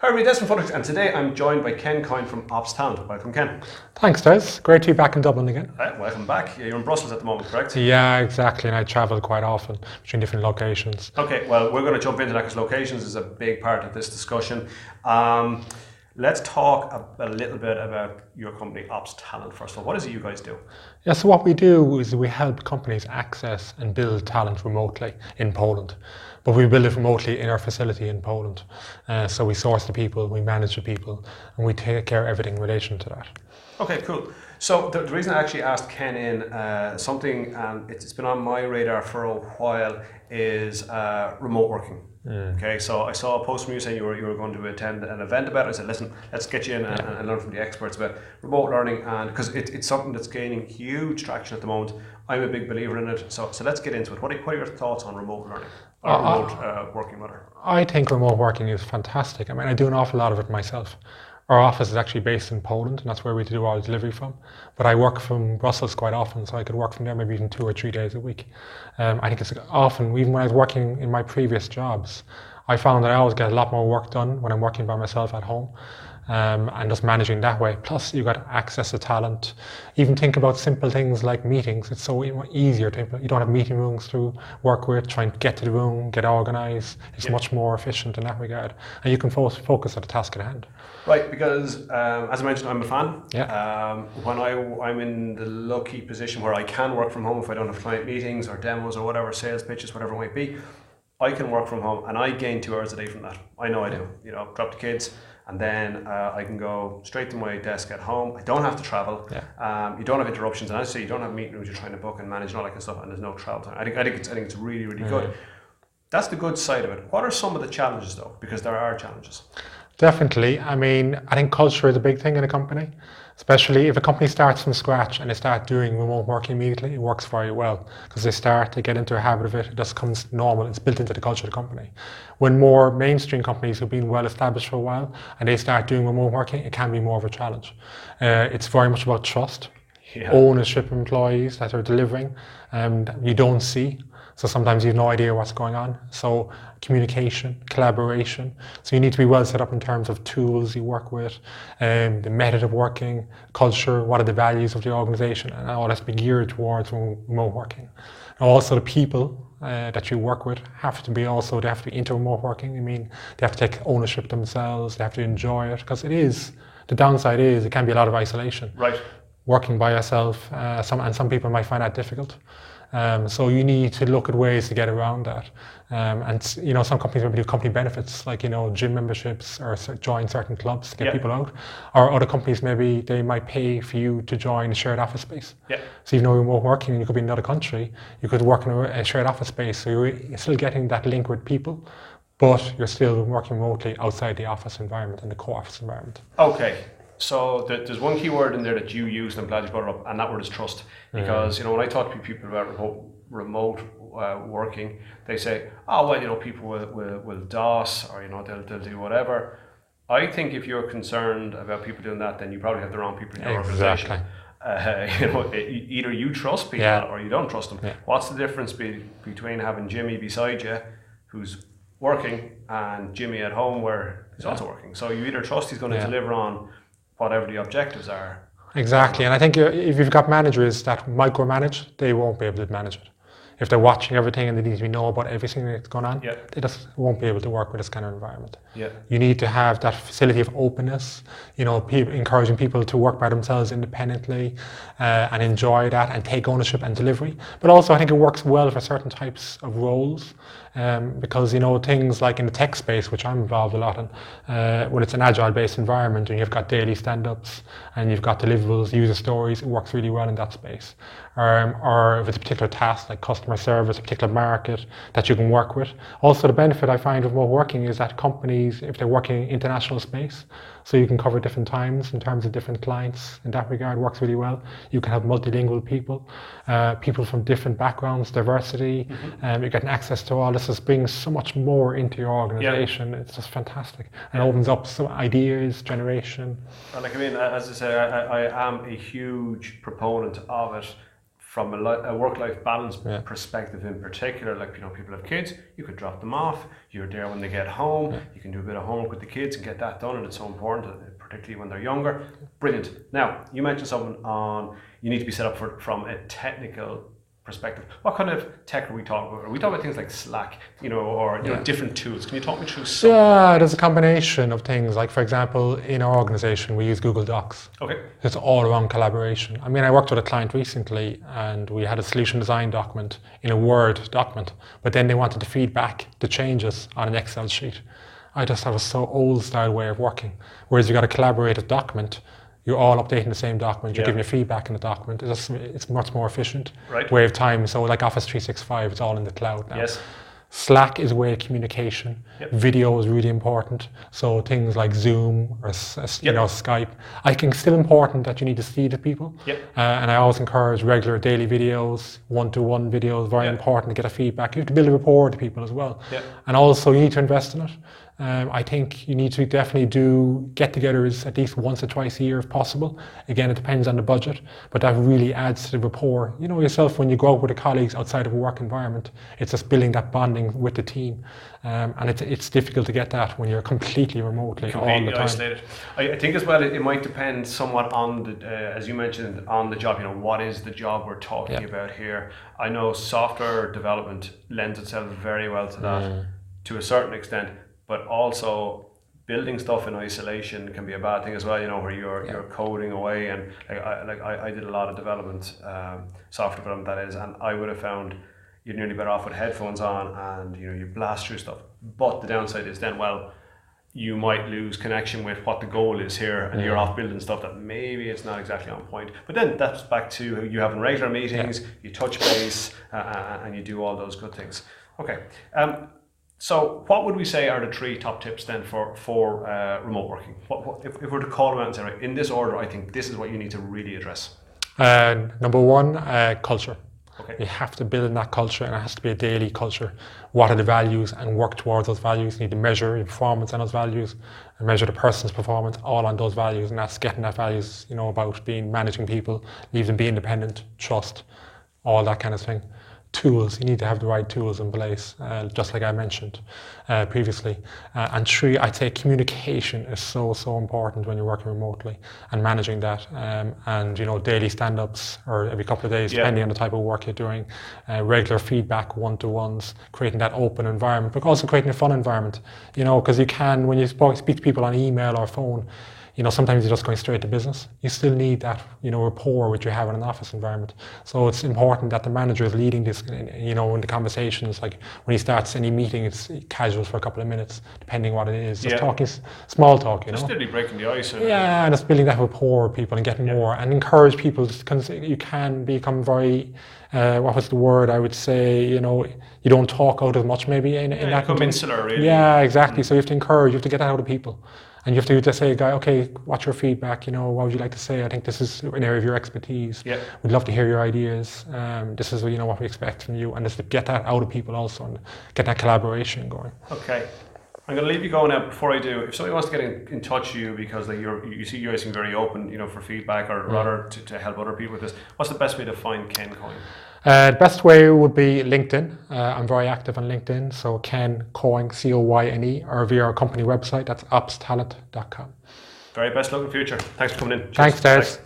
Hi everybody, Desmond Fuddock, and today I'm joined by Ken Coyne from OpsTalent. Welcome, Ken. Thanks, Des. Great to be back in Dublin again. Welcome back. You're in Brussels at the moment, correct? Yeah, exactly, and I travel quite often between different locations. Okay, well, we're going to jump into that because locations is a big part of this discussion. Let's talk a little bit about your company, OpsTalent, first of all. What is it you guys do? Yeah, so what we do is we help companies access and build talent remotely in Poland. But we build it remotely in our facility in Poland. So we source the people, we manage the people, and we take care of everything in relation to that. Okay, cool. So the reason I actually asked Ken in something, and it's been on my radar for a while, is remote working. Okay, so I saw a post from you saying you were going to attend an event about it. I said, listen, let's get you in and learn from the experts about remote learning, and because it's something that's gaining huge traction at the moment. I'm a big believer in it. So let's get into it. What are your thoughts on remote learning? Or remote working, rather? I think remote working is fantastic. I mean, I do an awful lot of it myself. Our office is actually based in Poland, and that's where we do all the delivery from. But I work from Brussels quite often, so I could work from there maybe even 2 or 3 days a week. I think it's often, even when I was working in my previous jobs, I found that I always get a lot more work done when I'm working by myself at home. And just managing that way. Plus, you got access to talent. Even think about simple things like meetings. It's so easier to. You don't have meeting rooms to work with. Trying to get to the room, get organised. It's much more efficient in that regard, and you can focus on the task at hand. Right, because as I mentioned, I'm a fan. Yeah. When I'm in the lucky position where I can work from home if I don't have client meetings or demos or whatever, sales pitches, whatever it might be, I can work from home, and I gain 2 hours a day from that. I know I do. You know, drop the kids. And then I can go straight to my desk at home. I don't have to travel. Yeah. You don't have interruptions, and as I say, you don't have meeting rooms you're trying to book and manage and all that kind of stuff. And there's no travel time. I think it's really, really good. That's the good side of it. What are some of the challenges, though? Because there are challenges. Definitely. I mean, I think culture is a big thing in a company, especially if a company starts from scratch and they start doing remote working immediately. It works very well because they get into a habit of it. It just comes normal. It's built into the culture of the company. When more mainstream companies who've been well established for a while and they start doing remote working, it can be more of a challenge. It's very much about trust, ownership of employees that are delivering, you don't see. So sometimes you have no idea what's going on. So communication, collaboration. So you need to be well set up in terms of tools you work with, the method of working, culture, what are the values of the organization, and all that's be geared towards remote working. And also the people that you work with they have to be into remote working. I mean, they have to take ownership themselves, they have to enjoy it, because the downside is it can be a lot of isolation. Right. Working by yourself, some people might find that difficult. So you need to look at ways to get around that. And some companies maybe do company benefits, like gym memberships or join certain clubs to get people out. Or other companies maybe they might pay for you to join a shared office space. Yeah. So remote working, and you could be in another country, you could work in a shared office space. So you're still getting that link with people, but you're still working remotely outside the office environment and the co-office environment. Okay. So there's one key word in there that you used, and I'm glad you brought it up, and that word is trust. Because when I talk to people about remote working, they say, oh well, people will DOS, or they'll do whatever. I think if you're concerned about people doing that, then you probably have the wrong people in your organization. Either you trust people or you don't trust them. Yeah. What's the difference between having Jimmy beside you, who's working, and Jimmy at home where he's also working? So you either trust he's going to deliver on whatever the objectives are. Exactly, and I think if you've got managers that micromanage, they won't be able to manage it. If they're watching everything and they need to know about everything that's going on, they just won't be able to work with this kind of environment. Yeah. You need to have that facility of openness, encouraging people to work by themselves independently and enjoy that and take ownership and delivery. But also I think it works well for certain types of roles because things like in the tech space, which I'm involved a lot in, when it's an agile based environment and you've got daily stand-ups and you've got deliverables, user stories, it works really well in that space. Or if it's a particular task like customer service, a particular market that you can work with. Also the benefit I find of remote working is that companies, if they're working in international space, so you can cover different times in terms of different clients, in that regard works really well. You can have multilingual people, people from different backgrounds, diversity, you're getting access to all this. This brings so much more into your organization. It's just fantastic and opens up some ideas, generation. As I say, I am a huge proponent of it from a work-life balance perspective in particular, like, you know, people have kids, you could drop them off, you're there when they get home, you can do a bit of homework with the kids and get that done, and it's so important, particularly when they're younger. Brilliant. Now, you mentioned something on, you need to be set up from a technical perspective. What kind of tech are we talking about? Are we talking about things like Slack, you know, or you know, different tools? Can you talk me through some? Yeah, there's a combination of things. Like, for example, in our organization, we use Google Docs. Okay. It's all around collaboration. I mean, I worked with a client recently, and we had a solution design document in a Word document, but then they wanted to feed back the changes on an Excel sheet. I just thought it was so old style way of working. Whereas you got a collaborative document, you're all updating the same document, you're giving your feedback in the document. It's much more efficient way of time. So like Office 365, it's all in the cloud now. Yes. Slack is a way of communication. Video is really important. So things like Zoom or you know, Skype. I think it's still important that you need to see the people. And I always encourage regular daily videos, one-to-one videos, very important to get a feedback. You have to build a rapport with people as well. And also you need to invest in it. I think you need to definitely do get-togethers at least once or twice a year if possible. Again, it depends on the budget, but that really adds to the rapport. You know yourself, when you go out with the colleagues outside of a work environment, it's just building that bonding with the team. And it's difficult to get that when you're completely remotely all the time. Isolated. I think as well, it might depend somewhat on the, as you mentioned, on the job. You know, what is the job we're talking about here? I know software development lends itself very well to that to a certain extent. But also building stuff in isolation can be a bad thing as well, you know, where you're coding away, and I did a lot of development, software development that is, and I would have found you're nearly better off with headphones on, and you know, you blast through stuff. But the downside is then, well, you might lose connection with what the goal is here, and you're off building stuff that maybe it's not exactly on point. But then that's back to you having regular meetings, you touch base, and you do all those good things. Okay. So what would we say are the 3 top tips then for remote working? If we're to call them out and say, right, in this order, I think this is what you need to really address. Number 1, culture. Okay. You have to build in that culture, and it has to be a daily culture. What are the values, and work towards those values. You need to measure your performance on those values, and measure the person's performance all on those values, and that's getting that values, you know, about managing people, leave them be independent, trust, all that kind of thing. Tools, you need to have the right tools in place, just like I mentioned previously. And 3, I'd say communication is so important when you're working remotely, and managing that. And you know, daily stand-ups or every couple of days, depending on the type of work you're doing. Regular feedback, one-to-ones, creating that open environment, but also creating a fun environment. You know, because you can, when you speak to people on email or phone, you know, sometimes you're just going straight to business. You still need that, you know, rapport which you have in an office environment. So it's important that the manager is leading this, you know, in the conversations. Like when he starts any meeting, it's casual for a couple of minutes, depending what it is. Just talking, small talk, you know. Just really breaking the ice. And it's building that rapport with people and getting more, and encourage people, because you can become very, what was the word I would say, you know, you don't talk out as much maybe in that. Become insular, really. Yeah, exactly. So you have to encourage, you have to get that out of people. And you have to just say, guy, okay, what's your feedback? You know, what would you like to say? I think this is an area of your expertise. We'd love to hear your ideas. This is, you know, what we expect from you, and just to get that out of people also, and get that collaboration going. Okay, I'm going to leave you go now. Before I do, if somebody wants to get in touch with you, because like you guys seem very open, you know, for feedback, or rather to help other people with this, what's the best way to find Ken Coyne? The best way would be LinkedIn. I'm very active on LinkedIn, so Ken Coyne, Coyne, or via our company website, that's OpsTalent.com. Very best luck in the future. Thanks for coming in. Thanks, Des.